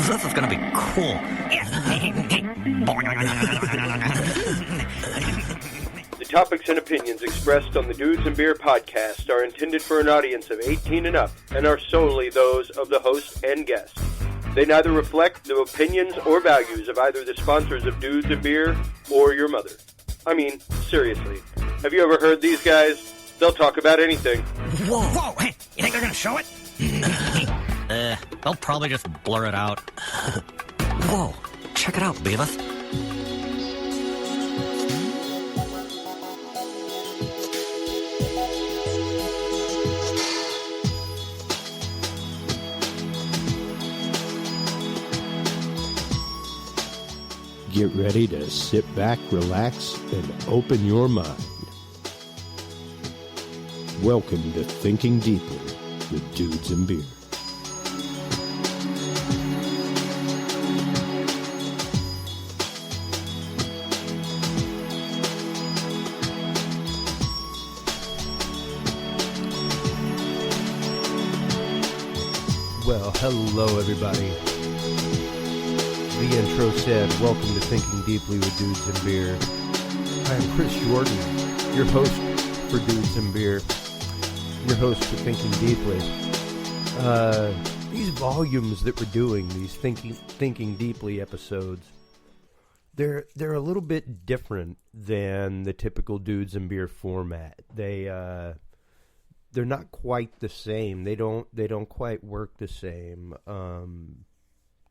This is gonna be cool. The topics and opinions expressed on the Dudes and Beer podcast are intended for an audience of 18 and up and are solely those of the host and guests. They neither reflect the opinions or values of either the sponsors of Dudes and Beer or your mother. I mean, seriously, have you ever heard these guys? They'll talk about anything. Whoa, hey, you think they're gonna show it? They'll probably just blur it out. Whoa, check it out, Beavis. Get ready to sit back, relax, and open your mind. Welcome to Thinking Deeply with Dudes and Beer. Well, hello everybody. The intro said, welcome to Thinking Deeply with Dudes and Beer. I am Chris Jordan, your host for Dudes and Beer, your host for Thinking Deeply. These volumes that we're doing, these Thinking Deeply episodes, they're a little bit different than the typical Dudes and Beer format. They're not quite the same. They don't quite work the same.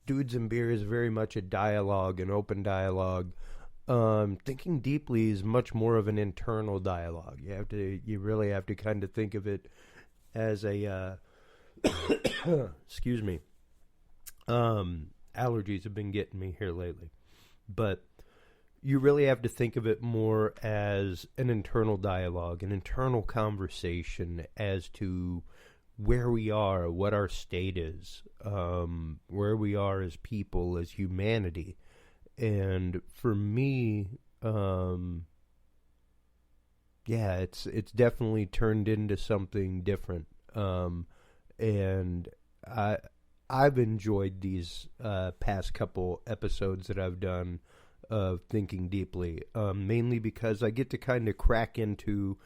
Dudes and Beer is very much a dialogue, an open dialogue. Thinking Deeply is much more of an internal dialogue. You really have to kind of think of it as a, excuse me. Allergies have been getting me here lately. But you really have to think of it more as an internal dialogue, an internal conversation as to where we are, what our state is, where we are as people, as humanity. And for me, it's definitely turned into something different. And I've enjoyed these past couple episodes that I've done of Thinking Deeply, mainly because I get to kind of crack into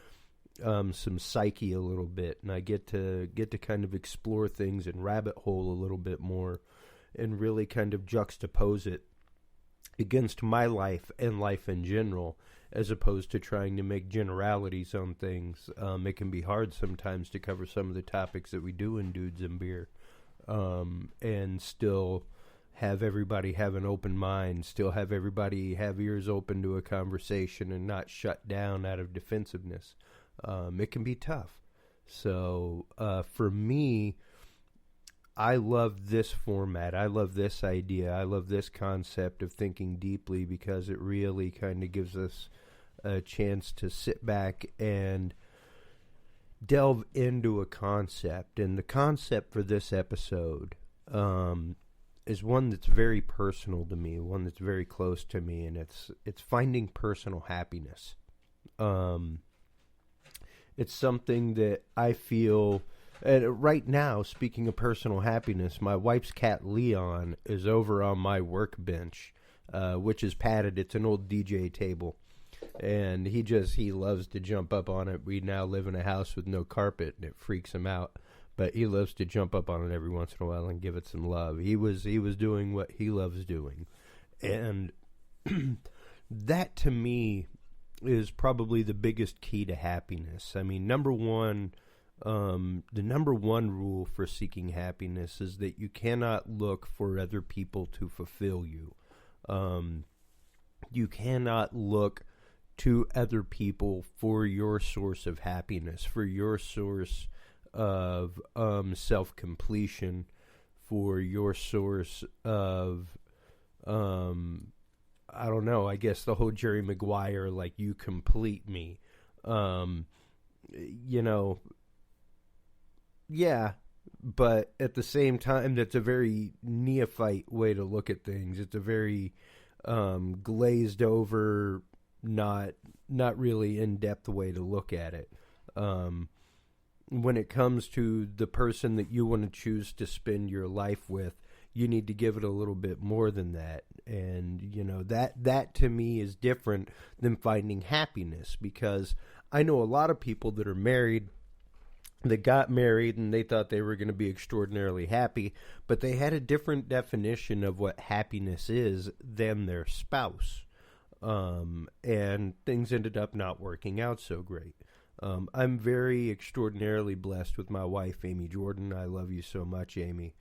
some psyche a little bit, and I get to kind of explore things and rabbit hole a little bit more, and really kind of juxtapose it against my life and life in general, as opposed to trying to make generalities on things. It can be hard sometimes to cover some of the topics that we do in Dudes and Beer, and still have everybody have an open mind, still have everybody have ears open to a conversation and not shut down out of defensiveness. It can be tough. So for me, I love this format. I love this idea. I love this concept of thinking deeply, because it really kind of gives us a chance to sit back and delve into a concept. And the concept for this episode is one that's very personal to me, one that's very close to me, and it's finding personal happiness. It's something that I feel, and right now, speaking of personal happiness, my wife's cat Leon is over on my workbench, which is padded. It's an old DJ table, and he loves to jump up on it. We now live in a house with no carpet, and it freaks him out, but he loves to jump up on it every once in a while and give it some love. He was doing what he loves doing, and that to me is probably the biggest key to happiness. I mean, the number one rule for seeking happiness is that you cannot look for other people to fulfill you. You cannot look to other people for your source of happiness, for your source of self-completion, for your source of I don't know, I guess the whole Jerry Maguire, like, you complete me. Yeah, but at the same time, that's a very neophyte way to look at things. It's a very glazed over, not really in-depth way to look at it. when it comes to the person that you want to choose to spend your life with, you need to give it a little bit more than that. And, you know, that to me is different than finding happiness, because I know a lot of people that are married that got married and they thought they were going to be extraordinarily happy, but they had a different definition of what happiness is than their spouse. And things ended up not working out so great. I'm very extraordinarily blessed with my wife, Amy Jordan. I love you so much, Amy.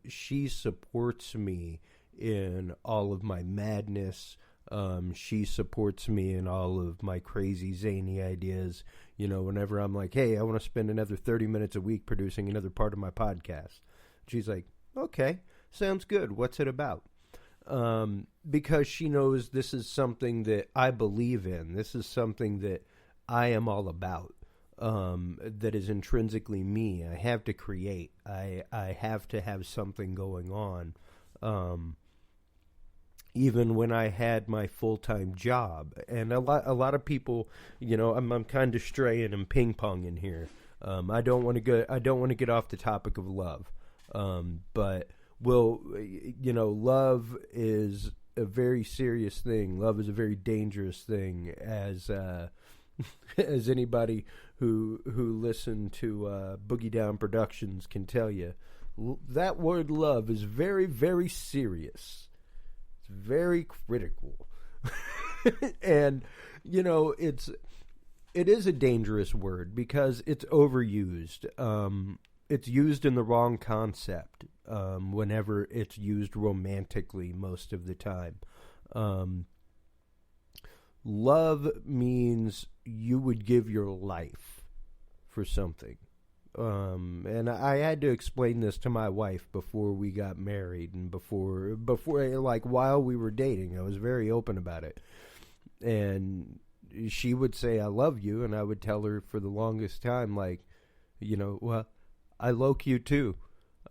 She supports me in all of my madness. She supports me in all of my crazy, zany ideas. You know, whenever I'm like, hey, I want to spend another 30 minutes a week producing another part of my podcast. She's like, okay, sounds good. What's it about? Because she knows this is something that I believe in. This is something that I am all about. That is intrinsically me. I have to create. I have to have something going on. Even when I had my full-time job, and a lot of people, you know, I'm kind of straying and ping-ponging here. I don't want to get off the topic of love, but you know, love is a very serious thing. Love is a very dangerous thing, as as anybody who listened to Boogie Down Productions can tell you. That word love is very, very serious. It's very critical. And, you know, it is a dangerous word because it's overused. It's used in the wrong concept whenever it's used romantically most of the time. Love means you would give your life for something. And I had to explain this to my wife before we got married and before like while we were dating. I was very open about it. And she would say, I love you. And I would tell her for the longest time, like, you know, well, I like you too.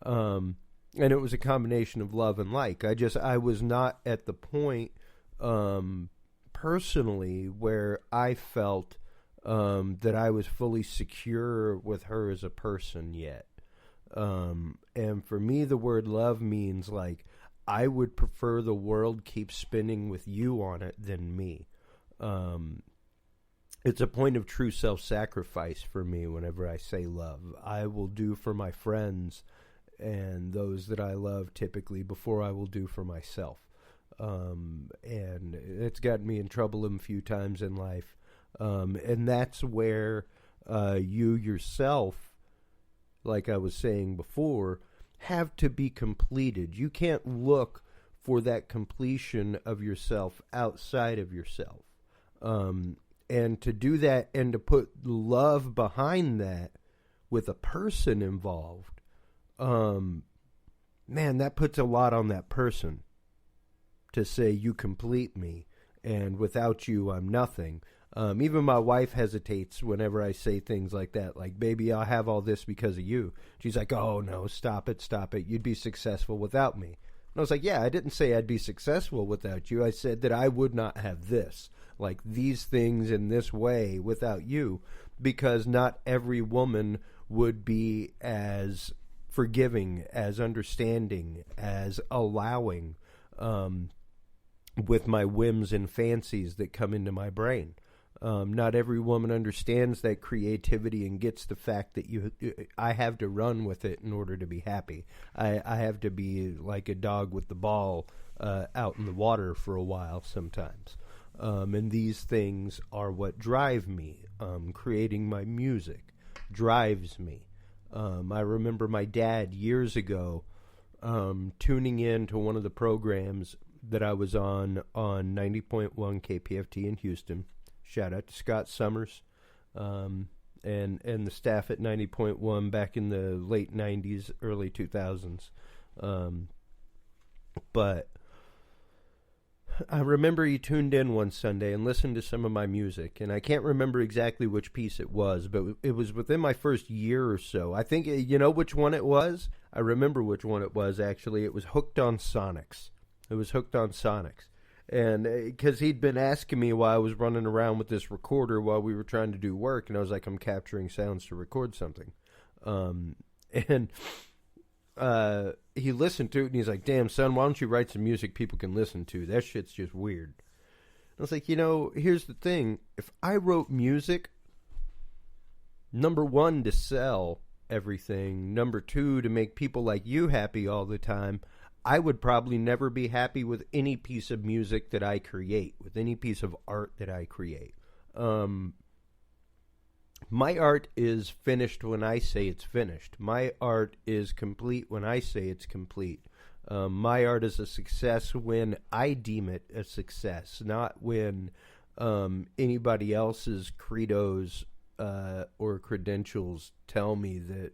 And it was a combination of love and like. I was not at the point, personally, where I felt that I was fully secure with her as a person yet. And for me, the word love means, like, I would prefer the world keep spinning with you on it than me. It's a point of true self-sacrifice for me whenever I say love. I will do for my friends and those that I love typically before I will do for myself. And it's gotten me in trouble a few times in life. And that's where you yourself, like I was saying before, have to be completed. You can't look for that completion of yourself outside of yourself. And to do that and to put love behind that with a person involved, man, that puts a lot on that person to say, you complete me, and without you, I'm nothing. Even my wife hesitates whenever I say things like that, like, baby, I'll have all this because of you. She's like, oh, no, stop it. You'd be successful without me. And I was like, yeah, I didn't say I'd be successful without you. I said that I would not have this, like these things in this way without you, because not every woman would be as forgiving, as understanding, as allowing with my whims and fancies that come into my brain. Not every woman understands that creativity and gets the fact that I have to run with it in order to be happy. I have to be like a dog with the ball out in the water for a while sometimes. And these things are what drive me. Creating my music drives me. I remember my dad years ago tuning in to one of the programs that I was on 90.1 KPFT in Houston. Shout out to Scott Summers and the staff at 90.1 back in the late 90s, early 2000s. But I remember he tuned in one Sunday and listened to some of my music, and I can't remember exactly which piece it was, but it was within my first year or so. I think, you know which one it was? I remember which one it was, actually. It was Hooked on Sonics. And because he'd been asking me while I was running around with this recorder while we were trying to do work, and I was like, I'm capturing sounds to record something. And he listened to it, and he's like, damn, son, why don't you write some music people can listen to? That shit's just weird. I was like, here's the thing. If I wrote music, number one, to sell everything, number two, to make people like you happy all the time, I would probably never be happy with any piece of music that I create, with any piece of art that I create. My art is finished when I say it's finished. My art is complete when I say it's complete. My art is a success when I deem it a success, not when anybody else's credos or credentials tell me that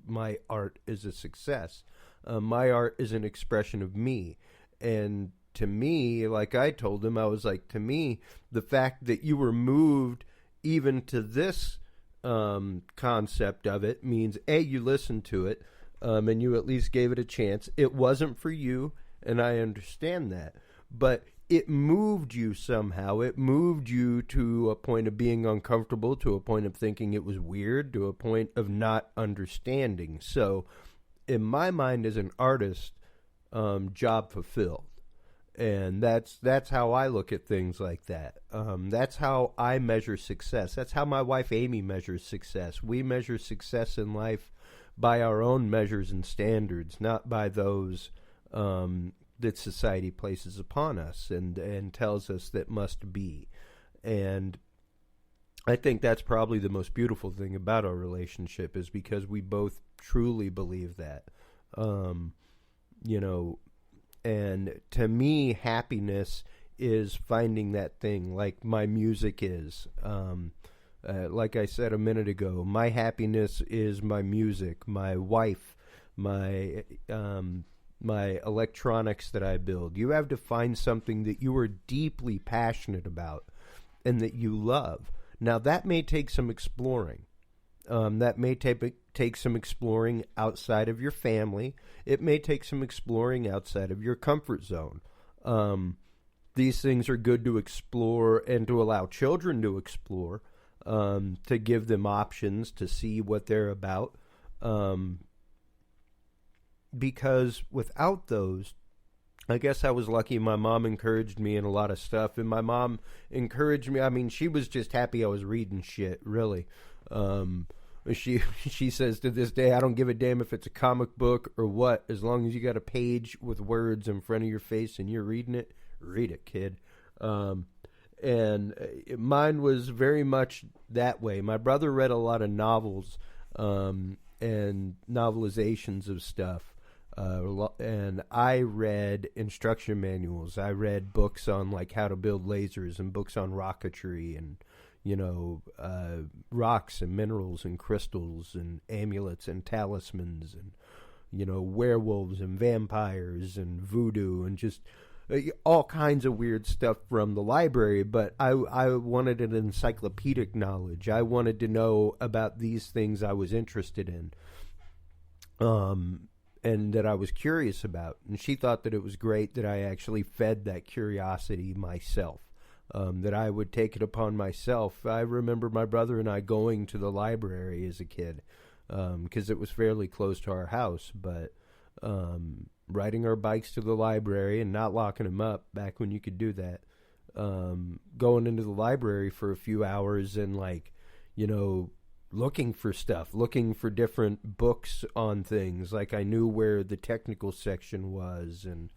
my art is a success. My art is an expression of me. And to me, like I told him, I was like, to me, the fact that you were moved even to this concept of it means, A, you listened to it, and you at least gave it a chance. It wasn't for you, and I understand that. But it moved you somehow. It moved you to a point of being uncomfortable, to a point of thinking it was weird, to a point of not understanding. So in my mind as an artist, job fulfilled. And that's how I look at things like that. That's how I measure success. That's how my wife Amy measures success. We measure success in life by our own measures and standards, not by those that society places upon us and tells us that must be. And I think that's probably the most beautiful thing about our relationship, is because we both truly believe that. And to me, happiness is finding that thing, like my music is. Like I said a minute ago, my happiness is my music, my wife, my electronics that I build. You have to find something that you are deeply passionate about and that you love. Now, that may take some exploring. That may take some exploring outside of your family. It may take some exploring outside of your comfort zone. These things are good to explore and to allow children to explore, to give them options to see what they're about. Because without those, I guess I was lucky. My mom encouraged me in a lot of stuff, and my mom encouraged me. I mean, she was just happy I was reading shit, really. She says to this day, I don't give a damn if it's a comic book or what, as long as you got a page with words in front of your face and you're reading it, read it, kid. And mine was very much that way. My brother read a lot of novels and novelizations of stuff. And I read instruction manuals. I read books on like how to build lasers and books on rocketry and, rocks and minerals and crystals and amulets and talismans and, werewolves and vampires and voodoo and just all kinds of weird stuff from the library. But I wanted an encyclopedic knowledge. I wanted to know about these things I was interested in. And that I was curious about. And she thought that it was great that I actually fed that curiosity myself, that I would take it upon myself. I remember my brother and I going to the library as a kid, because it was fairly close to our house, but riding our bikes to the library and not locking them up back when you could do that, going into the library for a few hours and looking for stuff, looking for different books on things. Like I knew where the technical section was and,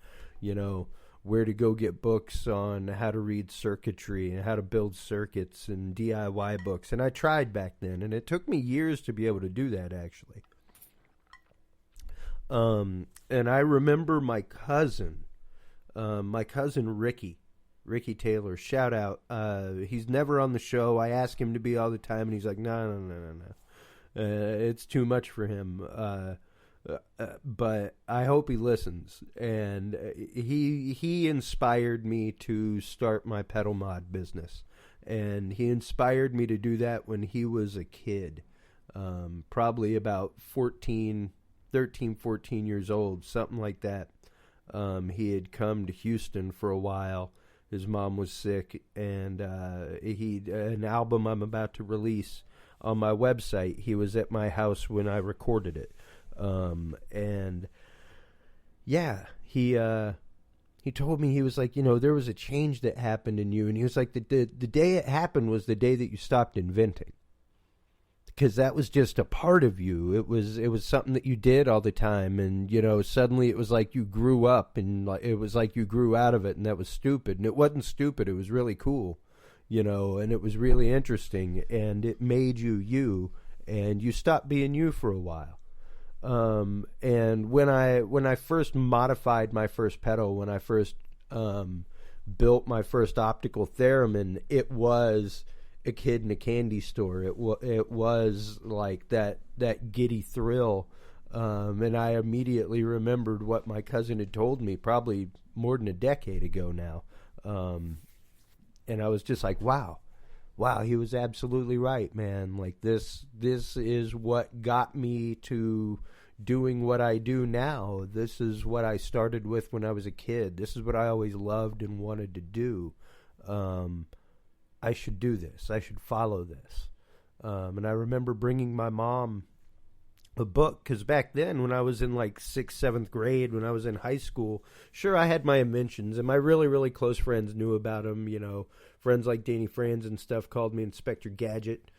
where to go get books on how to read circuitry and how to build circuits and DIY books. And I tried back then, and it took me years to be able to do that, actually. And I remember my cousin Ricky Taylor, shout out. He's never on the show. I ask him to be all the time, and he's like, no. It's too much for him. But I hope he listens. And he inspired me to start my pedal mod business. And he inspired me to do that when he was a kid, probably about 13, 14 years old, something like that. He had come to Houston for a while His mom was sick, and an album I'm about to release on my website, he was at my house when I recorded it. And yeah, he told me, he was like, there was a change that happened in you. And he was like, the day it happened was the day that you stopped inventing. Because that was just a part of you. It was something that you did all the time. And, suddenly it was like you grew up, and it was like you grew out of it, and that was stupid. And it wasn't stupid. It was really cool, and it was really interesting. And it made you you, and you stopped being you for a while. And when I first modified my first pedal, when I first built my first optical theremin, it was a kid in a candy store. It was like that giddy thrill, and I immediately remembered what my cousin had told me probably more than a decade ago now, and I was just like, wow, he was absolutely right, man. Like this is what got me to doing what I do now. This is what I started with when I was a kid. This is what I always loved and wanted to do. I should do this. I should follow this. And I remember bringing my mom a book, because back then when I was in like 6th, 7th grade, when I was in high school, sure, I had my inventions, and my really, really close friends knew about them. Friends like Danny Franz and stuff called me Inspector Gadget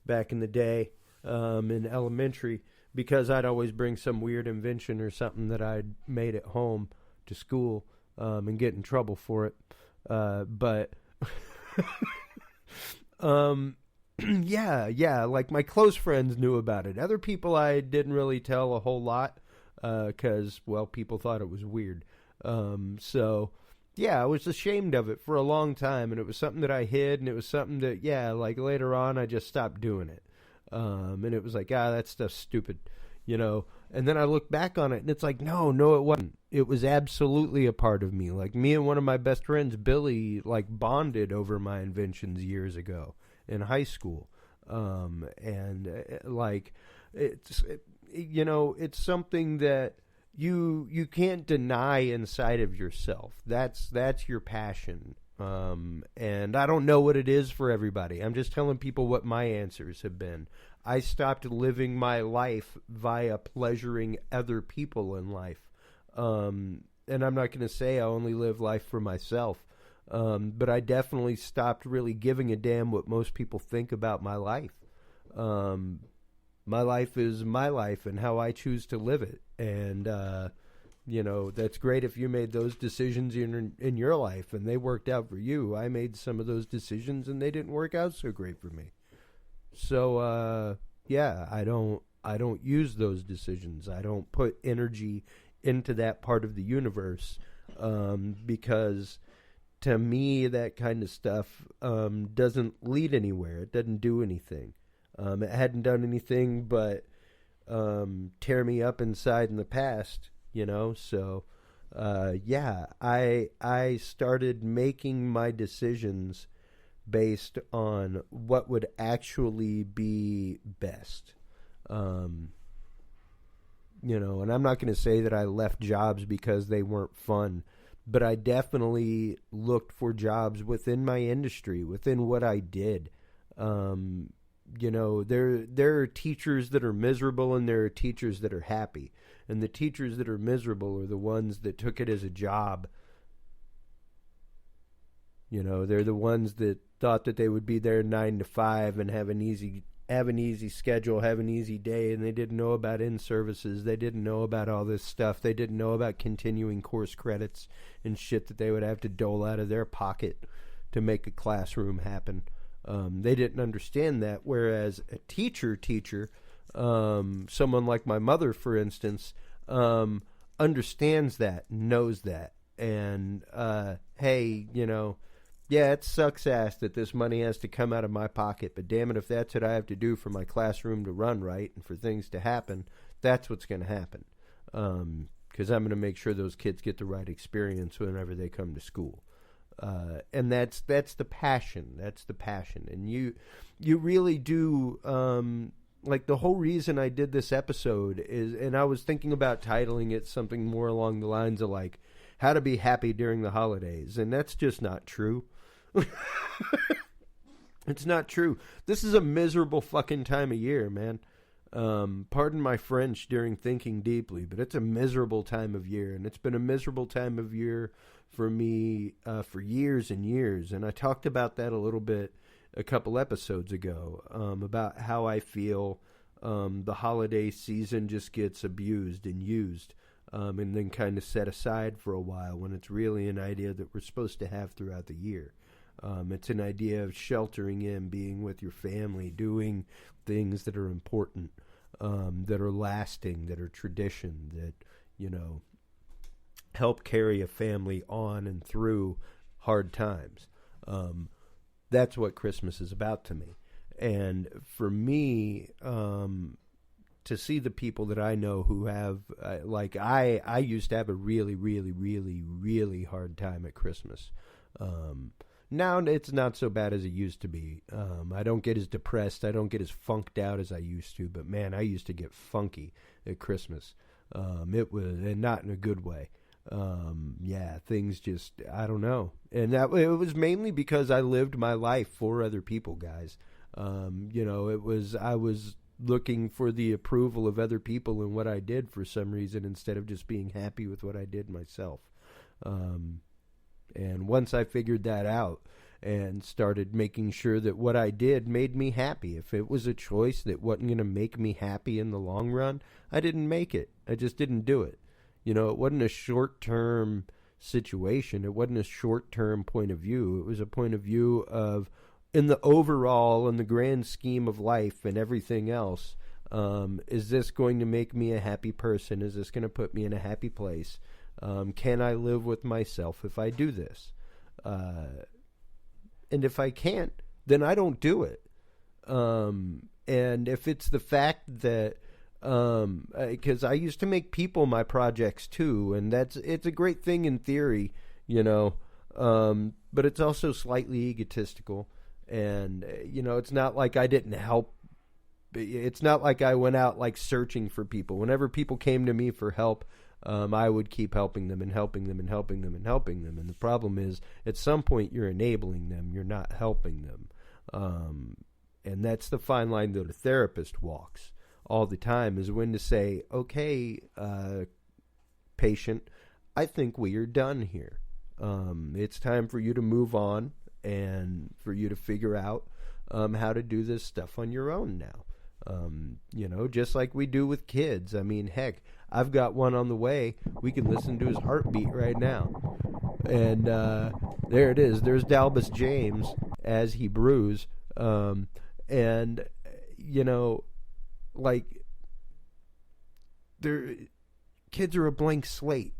back in the day, in elementary, because I'd always bring some weird invention or something that I'd made at home to school, and get in trouble for it. But yeah, like my close friends knew about it. Other people I didn't really tell a whole lot, because, well, people thought it was weird. So yeah, I was ashamed of it for a long time, and it was something that I hid, and it was something that, like later on I just stopped doing it. And it was like, that stuff's stupid, and then I look back on it, and it's like, no, it wasn't. It was absolutely a part of me. Like, me and one of my best friends, Billy, like, bonded over my inventions years ago in high school. Like, it's something that you can't deny inside of yourself. That's your passion. And I don't know what it is for everybody. I'm just telling people what my answers have been. I stopped living my life via pleasuring other people in life. And I'm not going to say I only live life for myself. But I definitely stopped really giving a damn what most people think about my life. My life is my life and how I choose to live it. And, that's great if you made those decisions in your life and they worked out for you. I made some of those decisions and they didn't work out so great for me. So, I don't use those decisions. I don't put energy into that part of the universe, because to me, that kind of stuff, doesn't lead anywhere. It doesn't do anything. It hadn't done anything but, tear me up inside in the past, so, I started making my decisions based on what would actually be best. And I'm not going to say that I left jobs because they weren't fun, but I definitely looked for jobs within my industry, within what I did. There are teachers that are miserable and there are teachers that are happy. And the teachers that are miserable are the ones that took it as a job. They're the ones that thought that they would be there 9 to 5 and have an easy schedule, have an easy day, and they didn't know about in-services. They didn't know about all this stuff. They didn't know about continuing course credits and shit that they would have to dole out of their pocket to make a classroom happen. They didn't understand that, whereas a teacher, someone like my mother, for instance, understands that, knows that, and, hey, it sucks ass that this money has to come out of my pocket, but damn it, if that's what I have to do for my classroom to run right and for things to happen, that's what's going to happen. Because I'm going to make sure those kids get the right experience whenever they come to school. And that's the passion. That's the passion. And you really do, like the whole reason I did this episode is, and I was thinking about titling it something more along the lines of like, how to be happy during the holidays, and that's just not true. It's not true. This is a miserable fucking time of year, man. Pardon my French during thinking deeply, but it's a miserable time of year, and it's been a miserable time of year for me for years and years. And I talked about that a little bit a couple episodes ago, about how I feel the holiday season just gets abused and used, and then kind of set aside for a while when it's really an idea that we're supposed to have throughout the year. It's an idea of sheltering in, being with your family, doing things that are important, that are lasting, that are tradition, that, you know, help carry a family on and through hard times. That's what Christmas is about to me. And for me, to see the people that I know who have, like I used to have a really, really, really, really hard time at Christmas. Now it's not so bad as it used to be. I don't get as depressed. I don't get as funked out as I used to. But man, I used to get funky at Christmas. It was, and not in a good way. Yeah, things just, I don't know. And that it was mainly because I lived my life for other people, guys. You know, I was looking for the approval of other people in what I did for some reason instead of just being happy with what I did myself. And once I figured that out and started making sure that what I did made me happy, if it was a choice that wasn't going to make me happy in the long run, I didn't make it. I just didn't do it. You know, it wasn't a short-term situation. It wasn't a short-term point of view. It was a point of view of, in the overall, in the grand scheme of life and everything else, is this going to make me a happy person? Is this going to put me in a happy place? Can I live with myself if I do this? And if I can't, then I don't do it. And if it's the fact that, because I used to make people my projects too, and it's a great thing in theory, you know, but it's also slightly egotistical. And, you know, it's not like I didn't help. It's not like I went out like searching for people. Whenever people came to me for help, I would keep helping them and helping them and helping them and helping them. And the problem is, at some point, you're enabling them. You're not helping them. And that's the fine line that a therapist walks all the time, is when to say, okay, patient, I think we are done here. It's time for you to move on and for you to figure out how to do this stuff on your own now. You know, just like we do with kids. I mean, heck, I've got one on the way. We can listen to his heartbeat right now. And there it is. There's Dalbus James as he brews. And, you know, like, kids are a blank slate.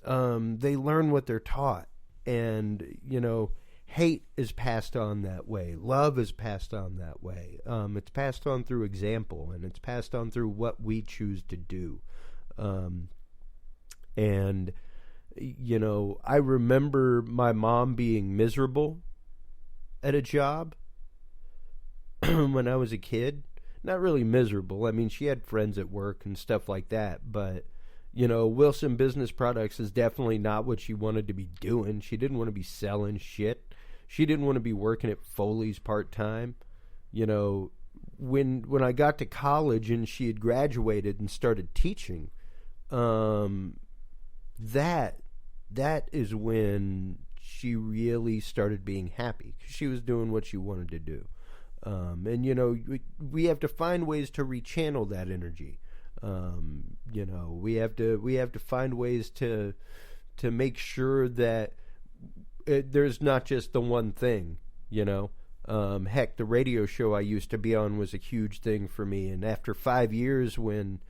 They learn what they're taught. And, you know, hate is passed on that way. Love is passed on that way. It's passed on through example, and it's passed on through what we choose to do. And, you know, I remember my mom being miserable at a job when I was a kid. Not really miserable. I mean, she had friends at work and stuff like that, but, you know, Wilson Business Products is definitely not what she wanted to be doing. She didn't want to be selling shit. She didn't want to be working at Foley's part-time. You know, when I got to college and she had graduated and started teaching, that is when she really started being happy, 'cause she was doing what she wanted to do. And, you know, we have to find ways to rechannel that energy. You know, we have to find ways to make sure that there's not just the one thing, you know. Heck, the radio show I used to be on was a huge thing for me. And after 5 years, when,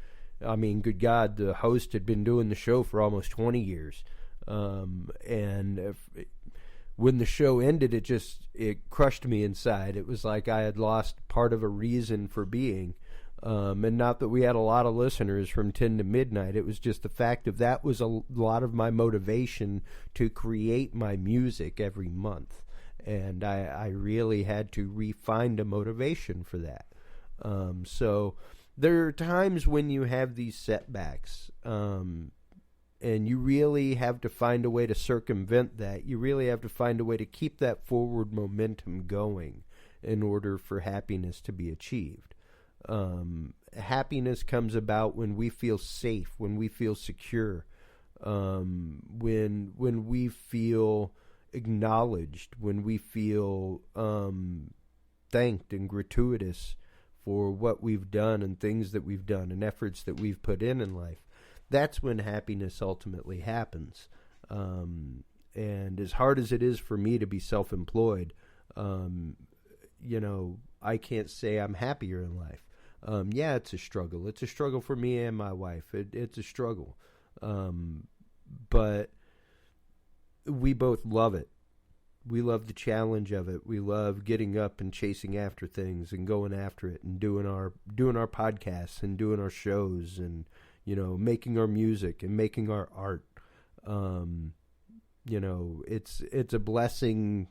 I mean, good God, the host had been doing the show for almost 20 years. When the show ended, it crushed me inside. It was like I had lost part of a reason for being. And not that we had a lot of listeners from 10 to midnight. It was just the fact of that was a lot of my motivation to create my music every month. And I really had to refine a motivation for that. So there are times when you have these setbacks. And you really have to find a way to circumvent that. You really have to find a way to keep that forward momentum going in order for happiness to be achieved. Happiness comes about when we feel safe, when we feel secure, when we feel acknowledged, when we feel thanked and gratuitous for what we've done and things that we've done and efforts that we've put in life. That's when happiness ultimately happens. And as hard as it is for me to be self-employed, I can't say I'm happier in life. Yeah, it's a struggle. It's a struggle for me and my wife. It's a struggle. But we both love it. We love the challenge of it. We love getting up and chasing after things and going after it and doing our podcasts and doing our shows and, making our music and making our art. It's a blessing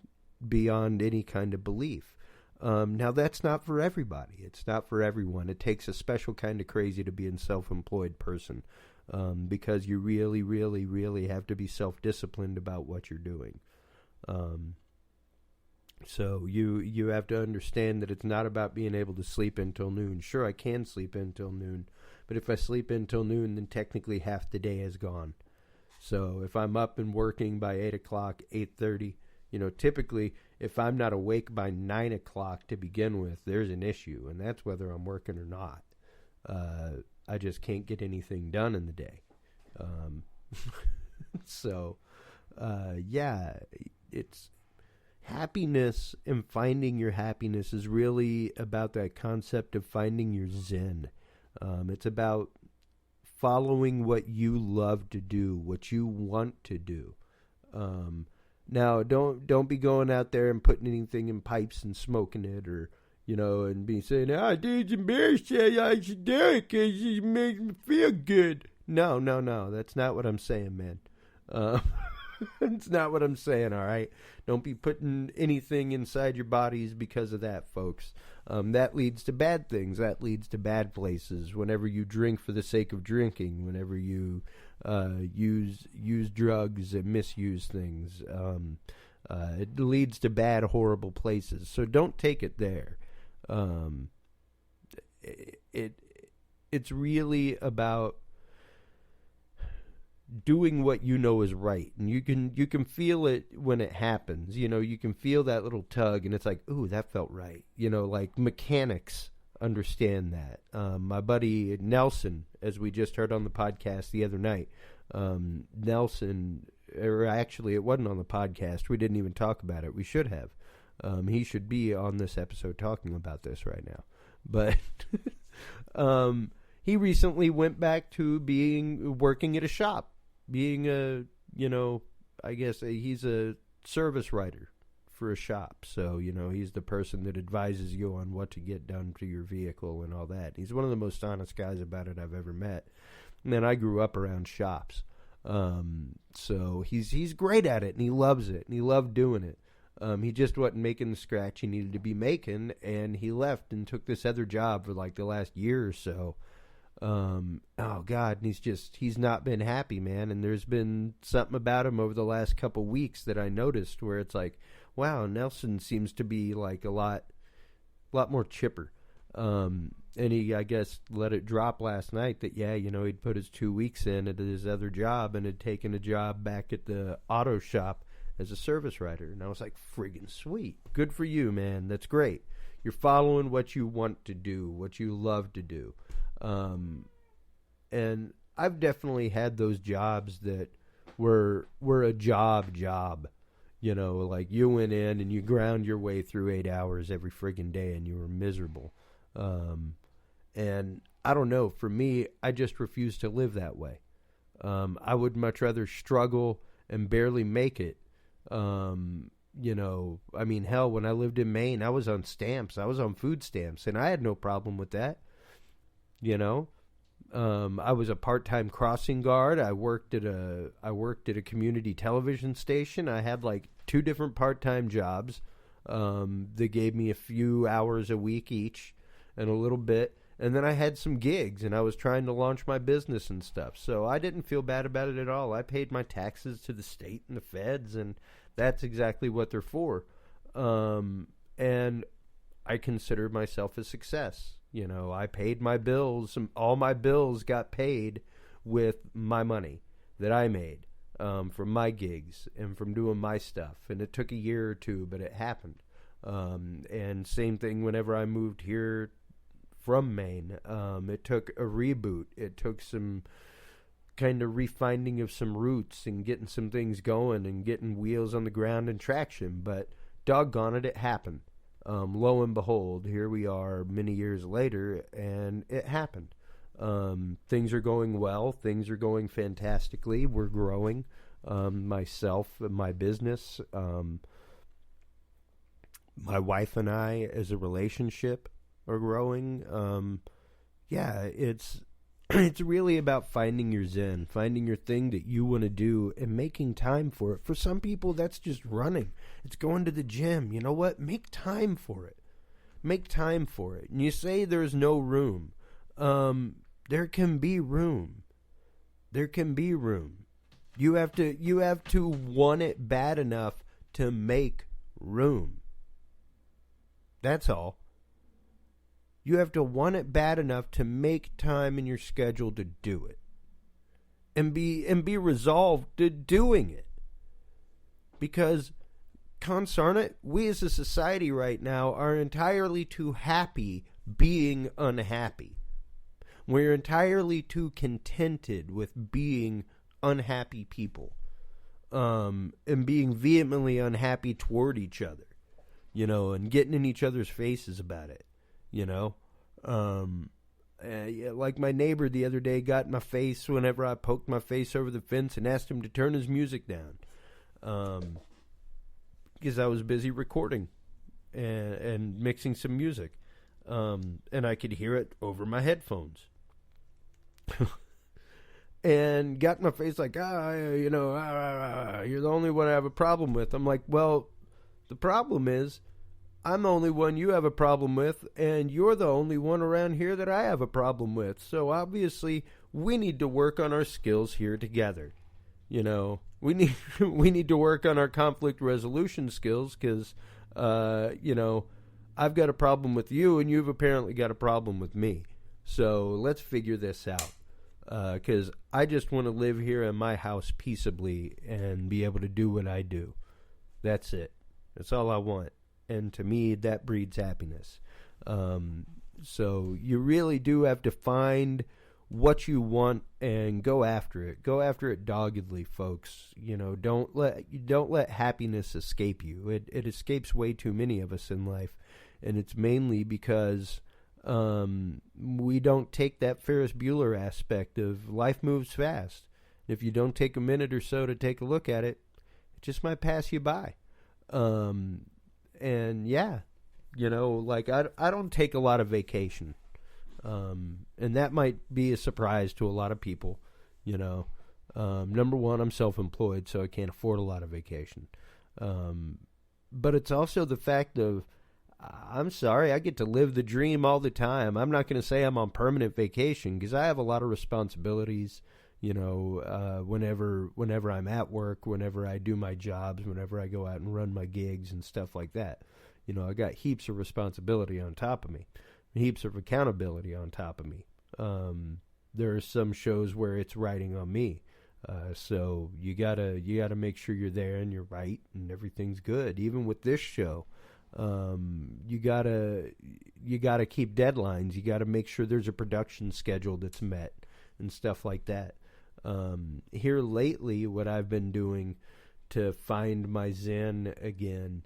beyond any kind of belief. Now, that's not for everybody. It's not for everyone. It takes a special kind of crazy to be a self-employed person because you really, really, really have to be self-disciplined about what you're doing. So you have to understand that it's not about being able to sleep until noon. Sure, I can sleep until noon, but if I sleep until noon, then technically half the day is gone. So if I'm up and working by 8 o'clock, 8:30, typically if I'm not awake by 9 o'clock to begin with, there's an issue, and that's whether I'm working or not. I just can't get anything done in the day. It's happiness, and finding your happiness is really about that concept of finding your zen. It's about following what you love to do, what you want to do. Now, don't be going out there and putting anything in pipes and smoking it, or and be saying, dude, embarrassed you, I should do it because it makes me feel good. No, that's not what I'm saying, man. It's not what I'm saying, all right? Don't be putting anything inside your bodies because of that, folks. That leads to bad things. That leads to bad places. Whenever you drink for the sake of drinking, whenever you use drugs and misuse things, it leads to bad, horrible places. So don't take it there. It's really about doing what you know is right, and you can feel it when it happens. You can feel that little tug, and it's like, ooh, that felt right. Like mechanics understand that. My buddy Nelson, as we just heard on the podcast the other night, Nelson, or actually it wasn't on the podcast. We didn't even talk about it. We should have. He should be on this episode talking about this right now. But he recently went back to working at a shop. Being he's a service writer for a shop. So, he's the person that advises you on what to get done to your vehicle and all that. He's one of the most honest guys about it I've ever met. And then I grew up around shops. So he's great at it, and he loves it, and he loved doing it. He just wasn't making the scratch he needed to be making, and he left and took this other job for like the last year or so. Oh God, and he's not been happy, man. And there's been something about him over the last couple weeks that I noticed where it's like, wow, Nelson seems to be like a lot more chipper. And he, I guess, let it drop last night that, he'd put his 2 weeks in at his other job and had taken a job back at the auto shop as a service writer. And I was like, friggin' sweet. Good for you, man. That's great. You're following what you want to do, what you love to do. And I've definitely had those jobs that were a job, like you went in and you ground your way through 8 hours every friggin' day and you were miserable. And I don't know, for me, I just refuse to live that way. I would much rather struggle and barely make it. Hell, when I lived in Maine, I was on stamps. I was on food stamps, and I had no problem with that. I was a part-time crossing guard. I worked at a community television station. I had like 2 different part-time jobs. They gave me a few hours a week each and a little bit. And then I had some gigs, and I was trying to launch my business and stuff. So I didn't feel bad about it at all. I paid my taxes to the state and the feds, and that's exactly what they're for. And I consider myself a success. You know, I paid my bills. All my bills got paid with my money that I made from my gigs and from doing my stuff. And it took a year or two, but it happened. And same thing whenever I moved here from Maine. It took a reboot. It took some kind of refinding of some roots and getting some things going and getting wheels on the ground and traction. But doggone it, it happened. Lo and behold, here we are many years later, and it happened. Things are going well. Things are going fantastically. We're growing. Myself and my business. My wife and I, as a relationship, are growing. It's really about finding your zen, finding your thing that you want to do, and making time for it. For some people, that's just running. It's going to the gym. You know what? Make time for it. Make time for it. And you say there's no room. There can be room. There can be room. You have to want it bad enough to make room. That's all. You have to want it bad enough to make time in your schedule to do it. And be resolved to doing it. Because, consarn it, we as a society right now are entirely too happy being unhappy. We're entirely too contented with being unhappy people. And being vehemently unhappy toward each other. You know, and getting in each other's faces about it. You know, like my neighbor the other day got in my face whenever I poked my face over the fence and asked him to turn his music down, because I was busy recording and mixing some music, and I could hear it over my headphones, and got in my face like, you're the only one I have a problem with. I'm like, well, the problem is, I'm the only one you have a problem with, and you're the only one around here that I have a problem with. So obviously, we need to work on our skills here together. You know, we need to work on our conflict resolution skills because, I've got a problem with you, and you've apparently got a problem with me. So let's figure this out. Because I just want to live here in my house peaceably and be able to do what I do. That's it. That's all I want. And to me, that breeds happiness. So you really do have to find what you want and go after it. Go after it doggedly, folks. You know, don't let happiness escape you. It escapes way too many of us in life, and it's mainly because we don't take that Ferris Bueller aspect of life moves fast. If you don't take a minute or so to take a look at it, it just might pass you by. And yeah, like I don't take a lot of vacation. And that might be a surprise to a lot of people, Number one, I'm self-employed, so I can't afford a lot of vacation. But it's also the fact of, I'm sorry, I get to live the dream all the time. I'm not going to say I'm on permanent vacation because I have a lot of responsibilities, whenever I'm at work, whenever I do my jobs, whenever I go out and run my gigs and stuff like that. I got heaps of responsibility on top of me, heaps of accountability on top of me. There are some shows where it's riding on me. So you gotta make sure you're there and you're right and everything's good. Even with this show, you gotta keep deadlines. You gotta make sure there's a production schedule that's met and stuff like that. Here lately, what I've been doing to find my zen again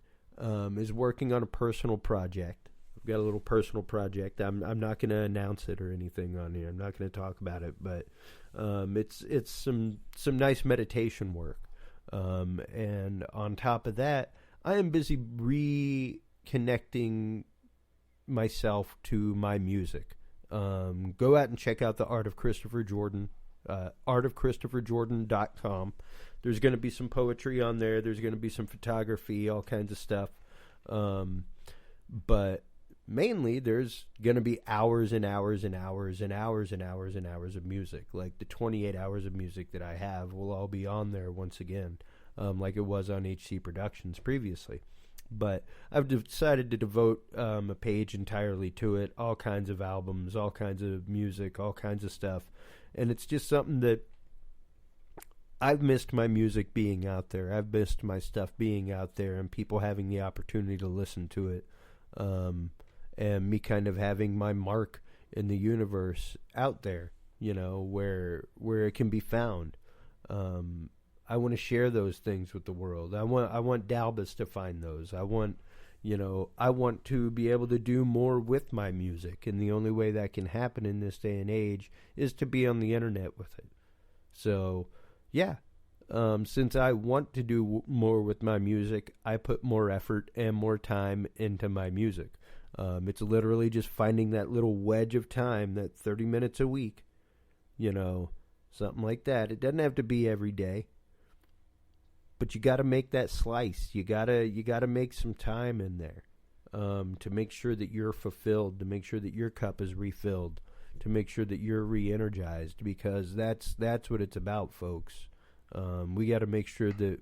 is working on a personal project. I've got a little personal project. I'm not going to announce it or anything on here. I'm not going to talk about it, but it's some nice meditation work. And on top of that, I am busy reconnecting myself to my music. Go out and check out the Art of Christopher Jordan, artofchristopherjordan.com. There's going to be some poetry on there. There's going to be some photography, all kinds of stuff. But mainly there's going to be hours and hours and hours and hours and hours and hours of music. Like the 28 hours of music that I have will all be on there once again, like it was on HC Productions previously. But I've decided to devote a page entirely to it, all kinds of albums, all kinds of music, all kinds of stuff. And it's just something that I've missed my music being out there. I've missed my stuff being out there and people having the opportunity to listen to it. And me kind of having my mark in the universe out there, you know, where it can be found. I want to share those things with the world. I want Dalbus to find those. I want to be able to do more with my music, and the only way that can happen in this day and age is to be on the internet with it. So, yeah, since I want to do more with my music, I put more effort and more time into my music. It's literally just finding that little wedge of time, that 30 minutes a week, you know, something like that. It doesn't have to be every day. But you got to make that slice. You gotta make some time in there to make sure that you're fulfilled, to make sure that your cup is refilled, to make sure that you're re-energized, because that's what it's about, folks. We got to make sure that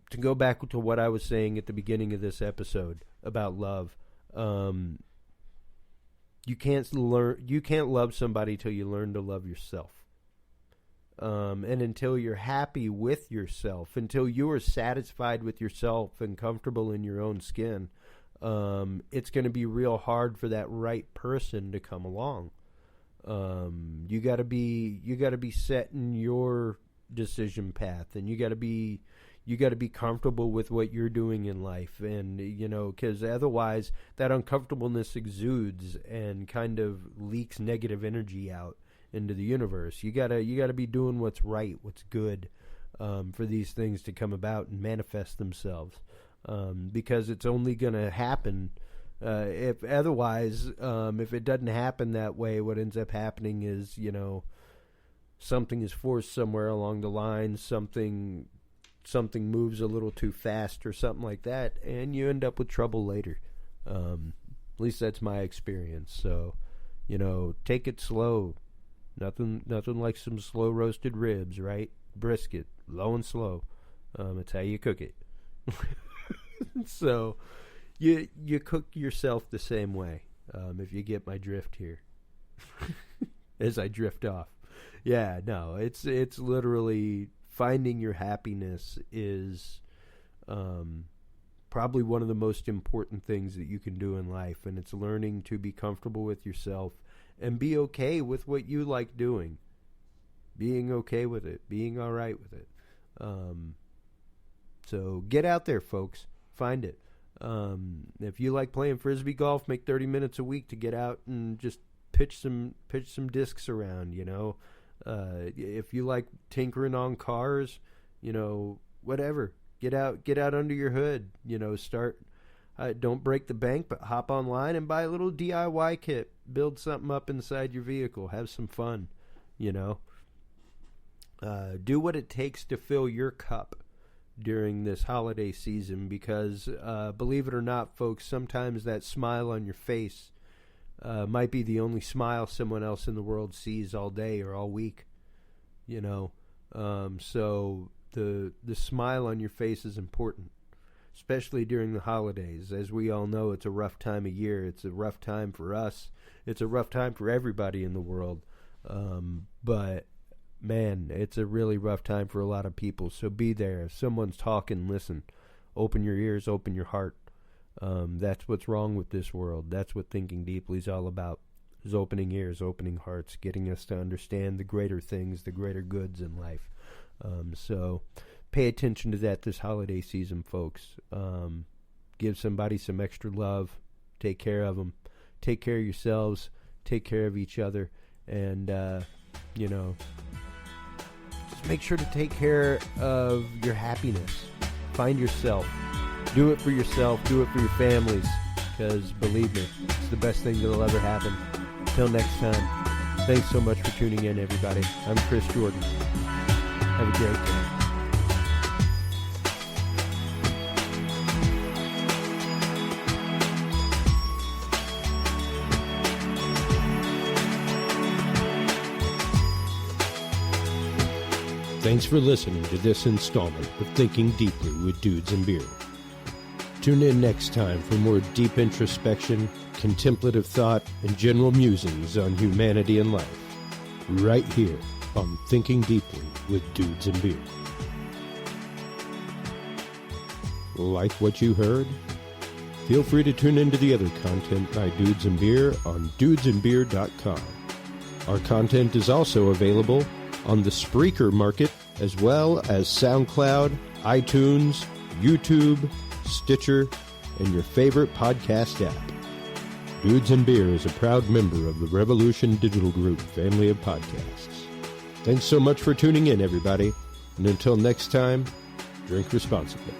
to go back to what I was saying at the beginning of this episode about love. You can't love somebody till you learn to love yourself. And until you're happy with yourself, until you are satisfied with yourself and comfortable in your own skin, it's going to be real hard for that right person to come along. You got to be set in your decision path, and you got to be comfortable with what you're doing in life, and you know, because otherwise that uncomfortableness exudes and kind of leaks negative energy out into the universe. You gotta be doing what's right, what's good, for these things to come about and manifest themselves. Because it's only gonna happen if otherwise, if it doesn't happen that way, what ends up happening is, you know, something is forced somewhere along the line, something moves a little too fast or something like that, and you end up with trouble later. At least that's my experience. So, you know, take it slow. Nothing like some slow roasted ribs, right? Brisket, low and slow. It's how you cook it. So, you cook yourself the same way. If you get my drift here, as I drift off. Yeah, no, it's literally finding your happiness is probably one of the most important things that you can do in life, and it's learning to be comfortable with yourself and be okay with what you like doing. Being okay with it. Being all right with it. So get out there, folks. Find it. If you like playing Frisbee golf, make 30 minutes a week to get out and just pitch some discs around, you know. If you like tinkering on cars, you know, whatever. Get out under your hood, you know, don't break the bank, but hop online and buy a little DIY kit. Build something up inside your vehicle. Have some fun, you know. Do what it takes to fill your cup during this holiday season, because believe it or not, folks, sometimes that smile on your face might be the only smile someone else in the world sees all day or all week, you know. So the smile on your face is important, especially during the holidays. As we all know, it's a rough time of year. It's a rough time for us. It's a rough time for everybody in the world. But, man, it's a really rough time for a lot of people. So be there. If someone's talking, listen. Open your ears, open your heart. That's what's wrong with this world. That's what Thinking Deeply is all about, is opening ears, opening hearts, getting us to understand the greater things, the greater goods in life. So pay attention to that this holiday season, folks. Give somebody some extra love. Take care of them. Take care of yourselves. Take care of each other. And, you know, just make sure to take care of your happiness. Find yourself. Do it for yourself. Do it for your families. Because, believe me, it's the best thing that'll ever happen. Until next time, thanks so much for tuning in, everybody. I'm Chris Jordan. Have a great day. Thanks for listening to this installment of Thinking Deeply with Dudes and Beer. Tune in next time for more deep introspection, contemplative thought, and general musings on humanity and life. Right here on Thinking Deeply with Dudes and Beer. Like what you heard? Feel free to tune into the other content by Dudes and Beer on dudesandbeer.com. Our content is also available on the Spreaker market, as well as SoundCloud, iTunes, YouTube, Stitcher, and your favorite podcast app. Dudes and Beer is a proud member of the Revolution Digital Group family of podcasts. Thanks so much for tuning in, everybody. And until next time, drink responsibly.